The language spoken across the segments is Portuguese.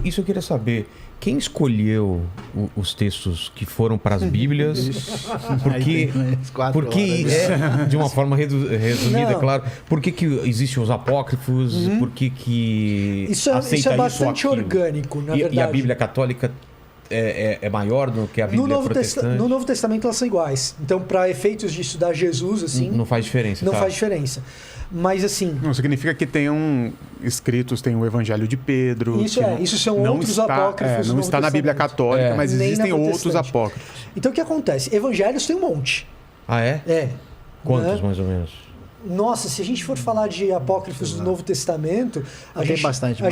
Isso eu queria saber. Quem escolheu os textos que foram para as Bíblias? Porque de uma forma resumida, claro. Por que existem os apócrifos? Por que isso é bastante orgânico, na verdade. E a Bíblia católica é maior do que a Bíblia protestante? No Novo Testamento elas são iguais. Então, para efeitos de estudar Jesus, assim... Não faz diferença, Não faz diferença. Mas, assim... Não significa que tenham escritos, tem o Evangelho de Pedro... Isso são outros apócrifos. Não está na Bíblia católica, mas existem outros apócrifos. Então, o que acontece? Evangelhos tem um monte. Ah, é? É. Quantos, mais ou menos? Nossa, se a gente for falar de apócrifos do Novo Testamento, a gente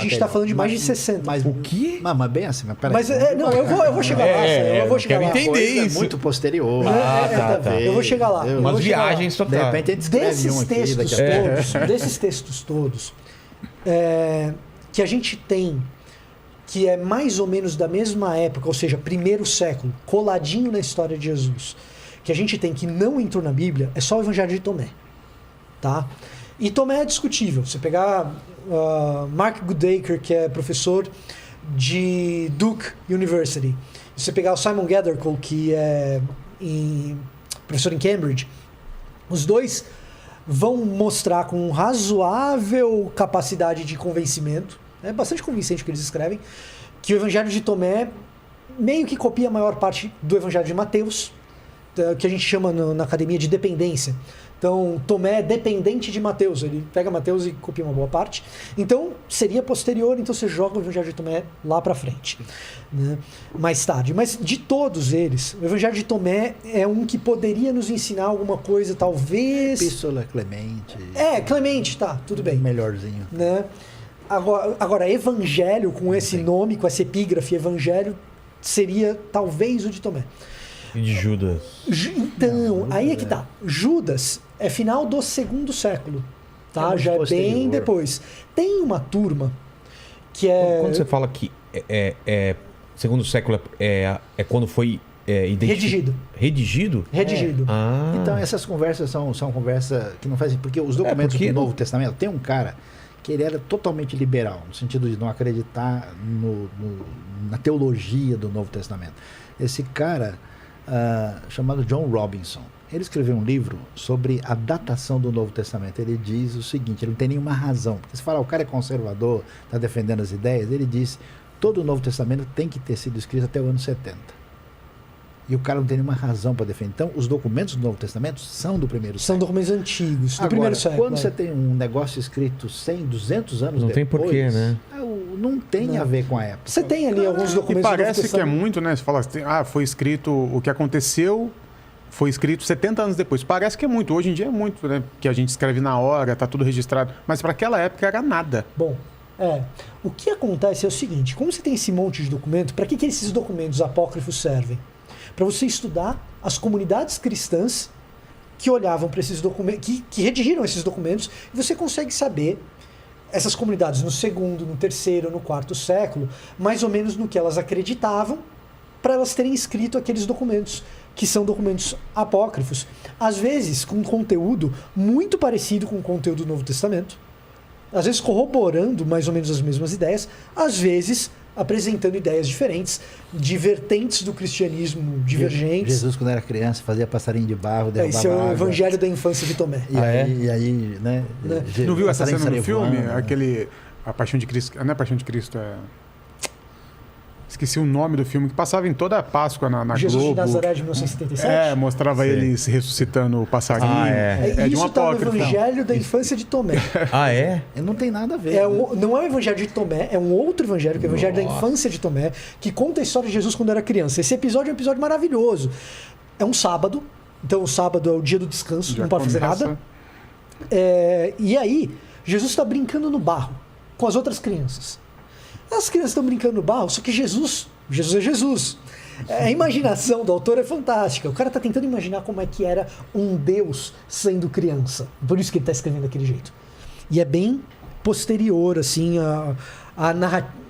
está falando de mais de 60. Mas, o quê? Mas bem assim, mas peraí. Eu vou chegar lá. Eu vou chegar lá. Quero entender isso. Muito posterior. Tá. Eu vou chegar lá. Umas viagens total. De repente a gente escreve um aqui. Desses textos todos, que a gente tem, que é mais ou menos da mesma época, ou seja, primeiro século, coladinho na história de Jesus, que a gente tem que não entrou na Bíblia, é só o Evangelho de Tomé. Tá? E Tomé é discutível. Você pegar Mark Goodacre, que é professor de Duke University, você pegar o Simon Gathercole, que é professor em Cambridge, os dois vão mostrar com razoável capacidade de convencimento, é bastante convincente o que eles escrevem, que o Evangelho de Tomé meio que copia a maior parte do Evangelho de Mateus, que a gente chama na academia de dependência. Então, Tomé é dependente de Mateus. Ele pega Mateus e copia uma boa parte. Então, seria posterior. Então, você joga o Evangelho de Tomé lá para frente. Né? Mais tarde. Mas, de todos eles, o Evangelho de Tomé é um que poderia nos ensinar alguma coisa, talvez... Epístola Clemente. Clemente, tá. Tudo bem. Melhorzinho. Né? Agora, Evangelho, com esse nome, com essa epígrafe, Evangelho, seria talvez o de Tomé. E de Judas? Então, aí é que tá. Judas é final do 2º século. Tá? Já é bem depois. Tem uma turma que é... Quando você fala que segundo século é quando foi redigido. Redigido? Redigido. Então, essas conversas são conversas que não fazem... Porque os documentos do Novo Testamento... Tem um cara que ele era totalmente liberal, no sentido de não acreditar na teologia do Novo Testamento. Esse cara... chamado John Robinson. Ele escreveu um livro sobre a datação do Novo Testamento. Ele diz o seguinte, ele não tem nenhuma razão. Porque se falar o cara é conservador, está defendendo as ideias, ele diz todo o Novo Testamento tem que ter sido escrito até o ano 70. E o cara não tem nenhuma razão para defender. Então, os documentos do Novo Testamento são do primeiro século. São documentos antigos, do Agora, primeiro século. Quando você tem um negócio escrito 100, 200 anos não depois... Não tem porquê, né? Não tem a ver com a época. Você tem ali alguns documentos... E parece que é muito, né? Você fala assim, foi escrito... O que aconteceu foi escrito 70 anos depois. Parece que é muito. Hoje em dia é muito, né? Que a gente escreve na hora, tá tudo registrado. Mas para aquela época era nada. Bom, o que acontece é o seguinte. Como você tem esse monte de documento, para que esses documentos apócrifos servem? Para você estudar as comunidades cristãs que olhavam para esses documentos, que redigiram esses documentos, e você consegue saber essas comunidades no 2º, no 3º, no 4º século, mais ou menos no que elas acreditavam, para elas terem escrito aqueles documentos, que são documentos apócrifos, às vezes com conteúdo muito parecido com o conteúdo do Novo Testamento, às vezes corroborando mais ou menos as mesmas ideias, às vezes apresentando ideias diferentes, de vertentes do cristianismo divergentes. Jesus, quando era criança, fazia passarinho de barro, derrubava esse é o água. Evangelho da infância de Tomé. E aí, né? Não viu essa cena no filme? Voando, Aquele... A Paixão de Cristo... Não é Paixão de Cristo, Esqueci o nome do filme, que passava em toda a Páscoa na Jesus Globo. de Nazaré de 1977? Mostrava ele se ressuscitando o passarinho. De um apócrifo. No Evangelho da infância de Tomé. Não tem nada a ver. Não é o Evangelho de Tomé, é um outro Evangelho, que é o Evangelho da infância de Tomé, que conta a história de Jesus quando era criança. Esse episódio é um episódio maravilhoso. É um sábado, então o sábado é o dia do descanso, não pode fazer nada. E aí, Jesus está brincando no barro com as outras crianças. As crianças estão brincando no barro, só que Jesus é Jesus. A imaginação do autor é fantástica. O cara está tentando imaginar como é que era um Deus sendo criança. Por isso que ele está escrevendo daquele jeito. E é bem posterior, assim,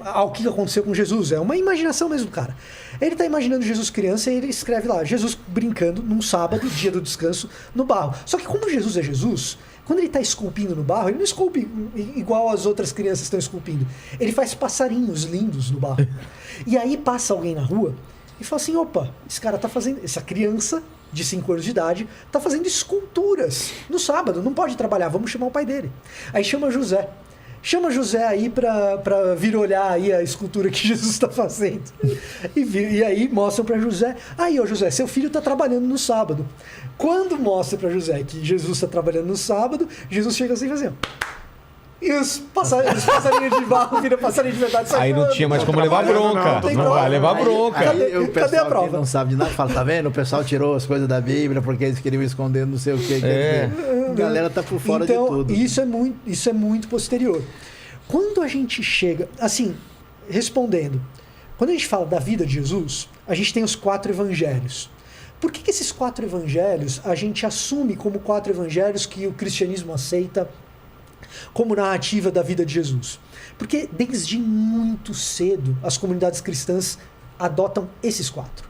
ao que aconteceu com Jesus. É uma imaginação mesmo do cara. Ele está imaginando Jesus criança e ele escreve lá, Jesus brincando num sábado, dia do descanso, no barro. Só que como Jesus é Jesus, Quando ele está esculpindo no barro, ele não esculpe igual as outras crianças estão esculpindo. Ele faz passarinhos lindos no barro. E aí passa alguém na rua e fala assim, opa, esse cara tá fazendo... Essa criança de 5 anos de idade tá fazendo esculturas no sábado, não pode trabalhar, vamos chamar o pai dele. Aí chama José. Chama José aí pra vir olhar aí a escultura que Jesus está fazendo. E aí mostram para José. Aí, ô José, seu filho está trabalhando no sábado. Quando mostra para José que Jesus está trabalhando no sábado, Jesus chega assim e faz assim, ó. E os passarinhos de barro viram passarinho de verdade. Aí não tinha mais como levar bronca. Não vai levar bronca. Cadê a prova? Que não sabe de nada fala, tá vendo? O pessoal tirou as coisas da Bíblia porque eles queriam esconder não sei o que. A galera tá por fora de tudo. Isso é muito posterior. Quando a gente chega... Assim, respondendo. Quando a gente fala da vida de Jesus, a gente tem os 4 evangelhos. Por que esses 4 evangelhos a gente assume como 4 evangelhos que o cristianismo aceita como narrativa da vida de Jesus? Porque desde muito cedo as comunidades cristãs adotam esses 4.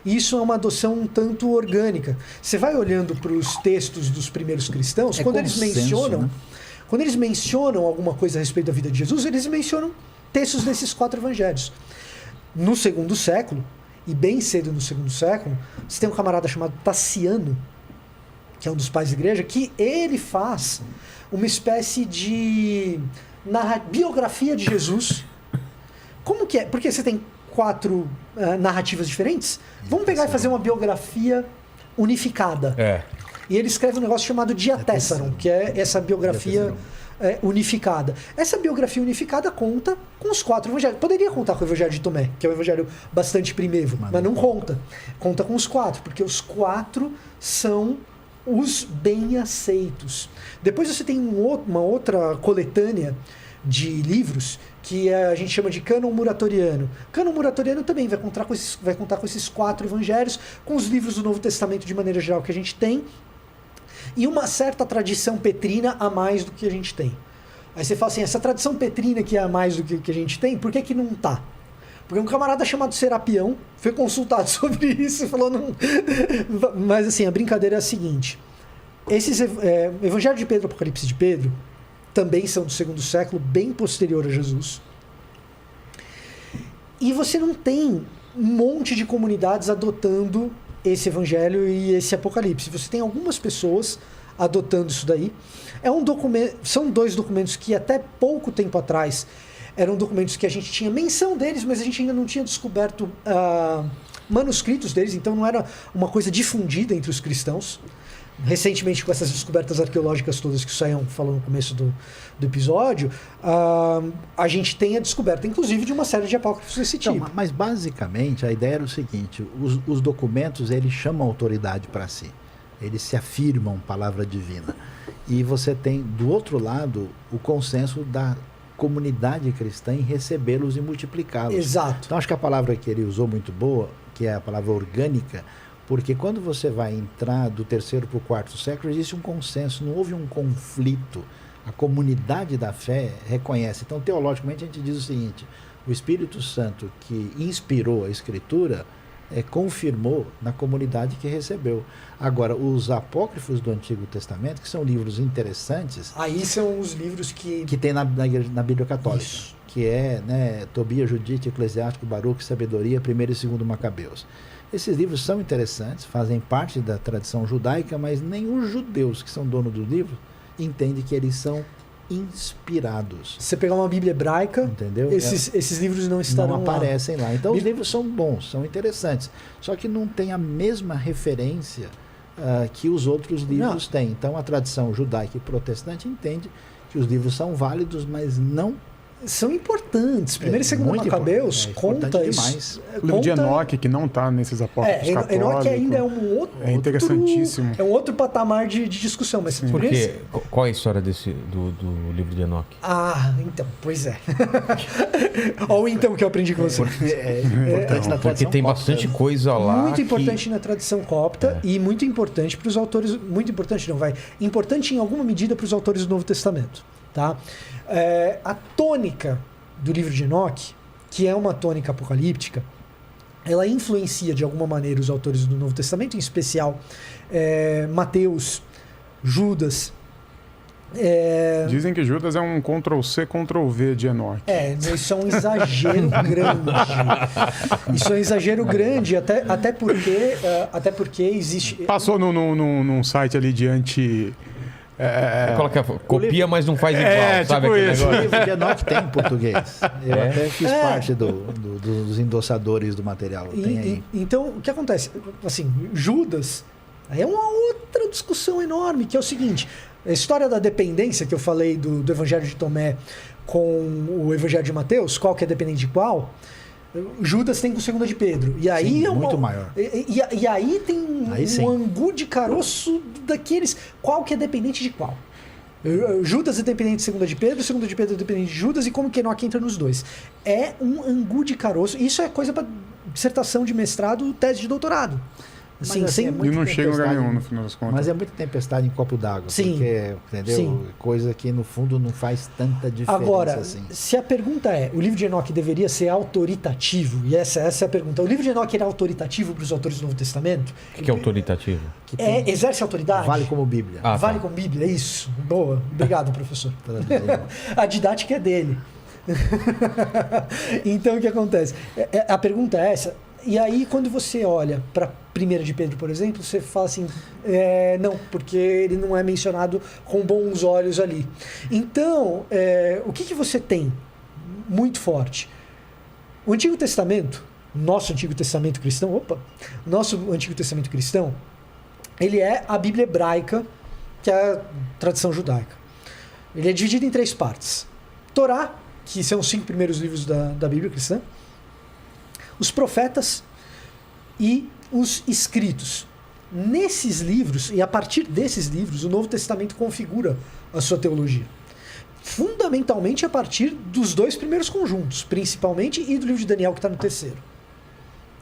E isso é uma adoção um tanto orgânica. Você vai olhando para os textos dos primeiros cristãos, quando eles mencionam alguma coisa a respeito da vida de Jesus, eles mencionam textos desses 4 evangelhos. No 2º século, e bem cedo no 2º século, você tem um camarada chamado Taciano, que é um dos pais da igreja, que ele faz uma espécie de biografia de Jesus. Como que é? Porque você tem 4 narrativas diferentes. Vamos pegar e fazer uma biografia unificada. E ele escreve um negócio chamado Diatessaron, que é essa biografia unificada. Essa biografia unificada conta com os 4 evangelhos. Poderia contar com o evangelho de Tomé, que é um evangelho bastante primevo, mas não conta. Conta com os 4, porque os 4 são os bem aceitos. Depois você tem uma outra coletânea de livros que a gente chama de cânon muratoriano. Cânon muratoriano também vai contar com esses 4 evangelhos, com os livros do Novo Testamento de maneira geral que a gente tem, e uma certa tradição petrina a mais do que a gente tem. Aí você fala assim, essa tradição petrina que é a mais do que a gente tem, por que não tá? Porque um camarada chamado Serapião foi consultado sobre isso e falou... Não... Mas assim, a brincadeira é a seguinte. Esses Evangelho de Pedro e Apocalipse de Pedro também são do 2º século, bem posterior a Jesus. E você não tem um monte de comunidades adotando esse Evangelho e esse Apocalipse. Você tem algumas pessoas adotando isso daí. São 2 documentos que até pouco tempo atrás eram documentos que a gente tinha menção deles, mas a gente ainda não tinha descoberto manuscritos deles, então não era uma coisa difundida entre os cristãos. Recentemente, com essas descobertas arqueológicas todas que saíam falando no começo do episódio, a gente tem a descoberta, inclusive, de uma série de apócrifos desse tipo. Então, mas basicamente a ideia era o seguinte: os documentos eles chamam autoridade para si, eles se afirmam palavra divina. E você tem, do outro lado, o consenso da comunidade cristã em recebê-los e multiplicá-los. Exato. Então acho que a palavra que ele usou muito boa, que é a palavra orgânica, porque quando você vai entrar do 3º para o 4º século, existe um consenso, não houve um conflito. A comunidade da fé reconhece. Então, teologicamente, a gente diz o seguinte: o Espírito Santo que inspirou a Escritura confirmou na comunidade que recebeu. Agora, os apócrifos do Antigo Testamento, que são livros interessantes... Aí são os livros que tem na Bíblia Católica. Isso. Que é Tobias, Judite, Eclesiástico, Baruque, Sabedoria, 1º e 2º Macabeus. Esses livros são interessantes, fazem parte da tradição judaica, mas nem os judeus que são donos do livro entendem que eles são inspirados. Se você pegar uma Bíblia hebraica, entendeu? Esses livros não estarão não aparecem lá. Então os livros são bons, são interessantes, só que não tem a mesma referência que os outros livros têm. Então a tradição judaica e protestante entende que os livros são válidos, mas não são importantes. Primeiro e 2º Macabeus conta isso. O livro de Enoque, que não está nesses apócrifos católicos. Enoque ainda é um outro... É interessantíssimo. É um outro patamar de discussão. Mas porque, qual é a história do livro de Enoque? Então, pois é. Ou então que eu aprendi com você. Importante na tradição porque tem bastante coisa lá. Muito importante na tradição copta e muito importante para os autores... Muito importante não, importante em alguma medida para os autores do Novo Testamento. Tá? A tônica do livro de Enoque, que é uma tônica apocalíptica, ela influencia de alguma maneira os autores do Novo Testamento, em especial Mateus, Judas Dizem que Judas é um Ctrl-C, Ctrl-V de Enoque. Isso é um exagero grande. Isso é um exagero grande, até porque existe... Passou num site ali de anti... Copia, mas não faz igual, sabe tipo aquele isso. negócio? O livro de Enoque tem em português. Eu até fiz parte dos endossadores do material. Tem aí. Então, o que acontece? Assim, Judas é uma outra discussão enorme, que é o seguinte: a história da dependência que eu falei do Evangelho de Tomé com o Evangelho de Mateus, qual que é dependente de qual? Judas tem com 2 de Pedro. E aí Sim, muito maior. E aí tem um angu de caroço daqueles. Qual que é dependente de qual? Judas é dependente de 2 de Pedro, 2 de Pedro é dependente de Judas, e como que Enoque entra nos dois? É um angu de caroço. Isso é coisa para dissertação de mestrado, tese de doutorado. Assim, Assim, E não chega em lugar nenhum, no final das contas. Mas é muita tempestade em copo d'água. Sim. Porque, entendeu? Sim. Coisa que, no fundo, não faz tanta diferença Agora, assim. se a pergunta é, o livro de Enoque deveria ser autoritativo? E essa é a pergunta. O livro de Enoque era autoritativo para os autores do Novo Testamento? O que é autoritativo? Exerce autoridade? Vale como Bíblia. Vale como Bíblia, é isso. Boa. Obrigado, professor. A didática é dele. Então, o que acontece? A pergunta é essa. E aí, quando você olha para 1 de Pedro, por exemplo, você fala assim, não, porque ele não é mencionado com bons olhos ali. Então, o que você tem muito forte? O Antigo Testamento, nosso Antigo Testamento cristão, ele é a Bíblia hebraica, que é a tradição judaica. Ele é dividido em 3 partes. Torá, que são os 5 primeiros livros da Bíblia cristã, os profetas e os escritos. Nesses livros, e a partir desses livros, o Novo Testamento configura a sua teologia. Fundamentalmente a partir dos 2 primeiros conjuntos, principalmente, e do livro de Daniel, que está no 3º.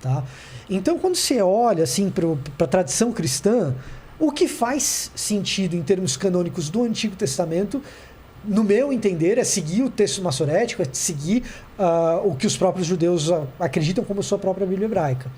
Tá? Então, quando você olha assim, para a tradição cristã, o que faz sentido em termos canônicos do Antigo Testamento, no meu entender, é seguir o texto massorético, é seguir o que os próprios judeus acreditam como sua própria Bíblia hebraica.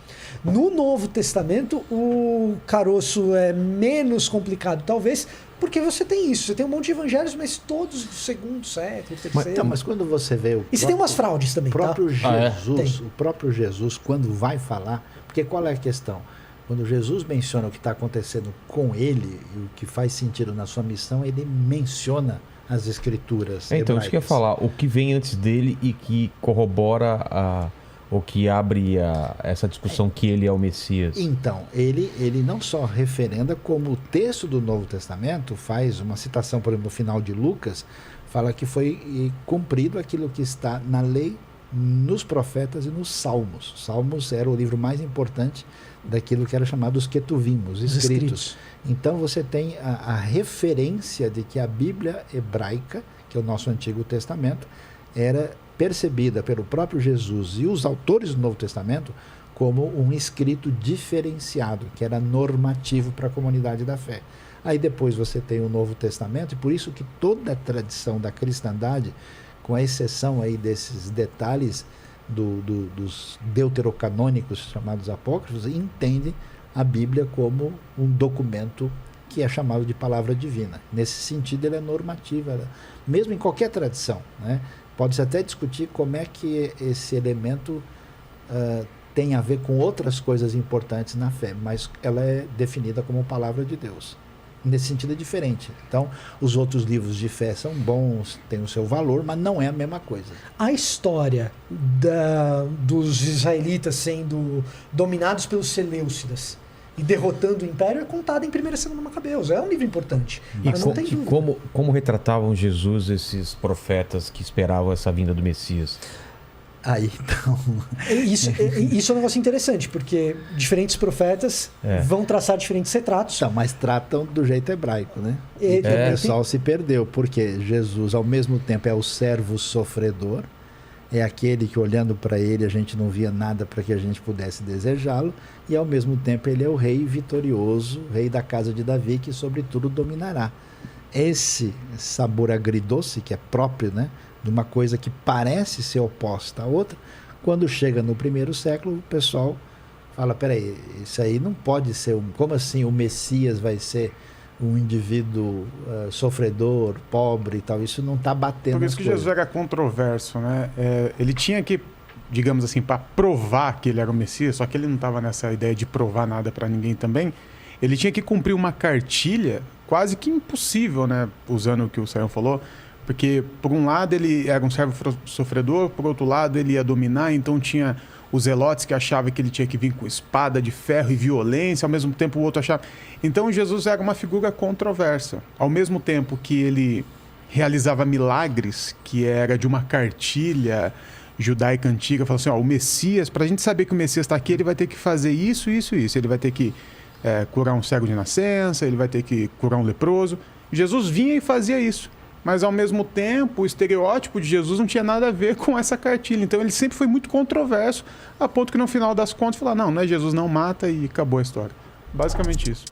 No Novo Testamento, o caroço é menos complicado, talvez, porque você tem isso. Você tem um monte de evangelhos, mas todos do 2º século, 3º. Mas quando você vê E você tem umas fraudes também, o próprio tá? Jesus, o próprio Jesus, quando vai falar... Porque qual é a questão? Quando Jesus menciona o que está acontecendo com ele, e o que faz sentido na sua missão, ele menciona as escrituras Então, isso que eu ia falar, o que vem antes dele e que corrobora o que abre essa discussão que ele é o Messias. Então, ele não só referenda, como o texto do Novo Testamento faz uma citação, por exemplo, no final de Lucas, fala que foi cumprido aquilo que está na lei, nos profetas e nos Salmos. Salmos era o livro mais importante daquilo que era chamado os Ketuvim, os escritos. Então você tem a referência de que a Bíblia hebraica, que é o nosso Antigo Testamento, era percebida pelo próprio Jesus e os autores do Novo Testamento como um escrito diferenciado, que era normativo para a comunidade da fé. Aí depois você tem o Novo Testamento, e por isso que toda a tradição da cristandade, com a exceção aí desses detalhes dos deuterocanônicos chamados apócrifos, entende a Bíblia como um documento que é chamado de palavra divina. Nesse sentido, ele é normativa, mesmo em qualquer tradição, né? Pode-se até discutir como é que esse elemento tem a ver com outras coisas importantes na fé, mas ela é definida como palavra de Deus. Nesse sentido é diferente. Então, os outros livros de fé são bons, têm o seu valor, mas não é a mesma coisa. A história dos israelitas sendo dominados pelos seleucidas e derrotando o império é contada em 1ª e 2ª Macabeus. É um livro importante. E como retratavam Jesus esses profetas que esperavam essa vinda do Messias? Aí, então... Isso é um negócio interessante, porque diferentes profetas vão traçar diferentes retratos. Então, mas tratam do jeito hebraico, né? O pessoal se perdeu, porque Jesus, ao mesmo tempo, é o servo sofredor, é aquele que, olhando para ele, a gente não via nada para que a gente pudesse desejá-lo, e, ao mesmo tempo, ele é o rei vitorioso, rei da casa de Davi, que, sobretudo, dominará. Esse sabor agridoce, que é próprio, né, de uma coisa que parece ser oposta à outra, quando chega no 1º século, o pessoal fala, peraí, isso aí não pode ser, como assim o Messias vai ser um indivíduo sofredor, pobre e tal. Isso não está batendo. Por isso que Jesus era controverso, né? Ele tinha que, digamos assim, para provar que ele era o Messias, só que ele não estava nessa ideia de provar nada para ninguém também. Ele tinha que cumprir uma cartilha quase que impossível, né? Usando o que o Sayão falou. Porque, por um lado, ele era um servo sofredor, por outro lado, ele ia dominar, então tinha os zelotes que achavam que ele tinha que vir com espada de ferro e violência, ao mesmo tempo o outro achava... Então Jesus era uma figura controversa. Ao mesmo tempo que ele realizava milagres, que era de uma cartilha judaica antiga, falou assim, o Messias, para a gente saber que o Messias está aqui, ele vai ter que fazer isso, isso, isso. Ele vai ter que curar um cego de nascença, ele vai ter que curar um leproso. Jesus vinha e fazia isso. Mas, ao mesmo tempo, o estereótipo de Jesus não tinha nada a ver com essa cartilha. Então, ele sempre foi muito controverso, a ponto que, no final das contas, falar, não é Jesus, não mata e acabou a história. Basicamente isso.